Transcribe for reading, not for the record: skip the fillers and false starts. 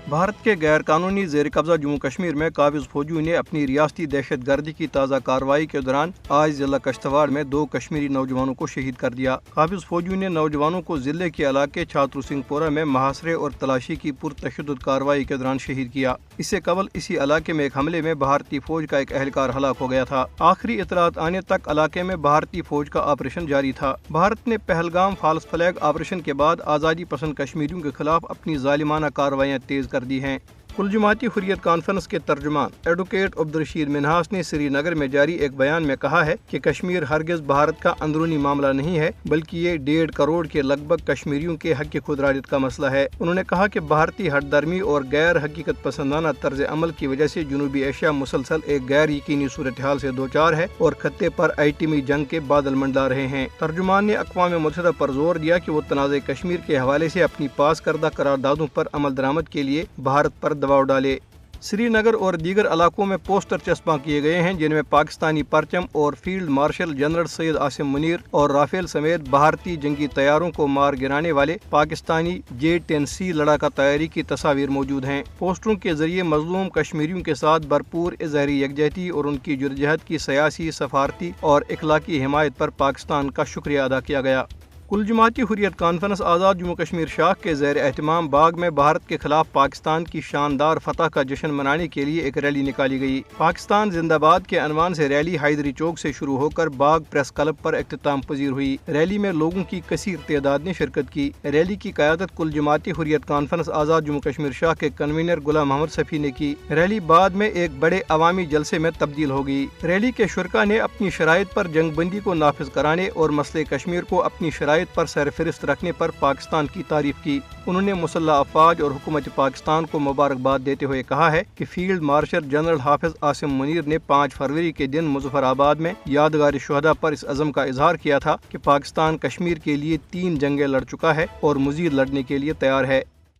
بھارت کے غیر قانونی زیر قبضہ جموں کشمیر میں قابض فوجیوں نے اپنی ریاستی دہشت گردی کی تازہ کارروائی کے دوران آج ضلع کشتواڑ میں 2 کشمیری نوجوانوں کو شہید کر دیا۔ قابض فوجیوں نے نوجوانوں کو ضلع کے علاقے چھاترو سنگھ پورہ میں محاصرے اور تلاشی کی پرتشدد کارروائی کے دوران شہید کیا۔ اس سے قبل اسی علاقے میں ایک حملے میں بھارتی فوج کا ایک اہلکار ہلاک ہو گیا تھا۔ آخری اطلاعات آنے تک علاقے میں بھارتی فوج کا آپریشن جاری تھا۔ بھارت نے پہلگام فالس فلیگ آپریشن کے بعد آزادی پسند کشمیریوں کے خلاف اپنی ظالمانہ کارروائیاں تیز کر دی ہیں۔ کل جماعتی حریت کانفرنس کے ترجمان ایڈوکیٹ عبدالرشید منہاس نے سری نگر میں جاری ایک بیان میں کہا ہے کہ کشمیر ہرگز بھارت کا اندرونی معاملہ نہیں ہے، بلکہ یہ 1.5 کروڑ کے لگ بھگ کشمیریوں کے حق خود ارادیت کا مسئلہ ہے۔ انہوں نے کہا کہ بھارتی ہٹ درمی اور غیر حقیقت پسندانہ طرز عمل کی وجہ سے جنوبی ایشیا مسلسل ایک غیر یقینی صورتحال سے دوچار ہے اور خطے پر ایٹمی جنگ کے بادل منڈلا رہے ہیں۔ ترجمان نے اقوام متحدہ پر زور دیا کہ وہ تنازع کشمیر کے حوالے سے اپنی پاس کردہ قراردادوں پر عمل درآمد کے لیے بھارت پر دباؤ ڈالے۔ سری نگر اور دیگر علاقوں میں پوسٹر چسپاں کیے گئے ہیں جن میں پاکستانی پرچم اور field marshal general Syed Asim Munir اور رافیل سمیت بھارتی جنگی طیاروں کو مار گرانے والے پاکستانی J-10C لڑاکا طیارے کی تصاویر موجود ہیں۔ پوسٹروں کے ذریعے مظلوم کشمیریوں کے ساتھ بھرپور اظہاری یکجہتی اور ان کی جدوجہد کی سیاسی، سفارتی اور اخلاقی حمایت پر پاکستان کا شکریہ ادا کیا گیا۔ کل جماعتی حریت کانفرنس آزاد جموں کشمیر شاخ کے زیر اہتمام باغ میں بھارت کے خلاف پاکستان کی شاندار فتح کا جشن منانے کے لیے ایک ریلی نکالی گئی۔ پاکستان زندہ باد کے عنوان سے ریلی حیدری چوک سے شروع ہو کر باغ پریس کلب پر اختتام پذیر ہوئی۔ ریلی میں لوگوں کی کثیر تعداد نے شرکت کی۔ ریلی کی قیادت کل جماعتی حریت کانفرنس آزاد جموں کشمیر شاخ کے کنوینر غلام محمد صفی نے کی۔ ریلی بعد میں ایک بڑے عوامی جلسے میں تبدیل ہو گئی۔ ریلی کے شرکاء نے اپنی شرائط پر جنگ بندی کو نافذ کرانے اور مسئلہ کشمیر کو اپنی شرائط پر سرفہرست رکھنے پر پاکستان کی تعریف کی۔ انہوں نے مسلح افواج اور حکومت پاکستان کو مبارکباد دیتے ہوئے کہا ہے کہ فیلڈ مارشل جنرل حافظ عاصم منیر نے 5 فروری کے دن مظفر آباد میں یادگار شہداء پر اس عزم کا اظہار کیا تھا کہ پاکستان کشمیر کے لیے 3 جنگیں لڑ چکا ہے اور مزید لڑنے کے لیے تیار ہے۔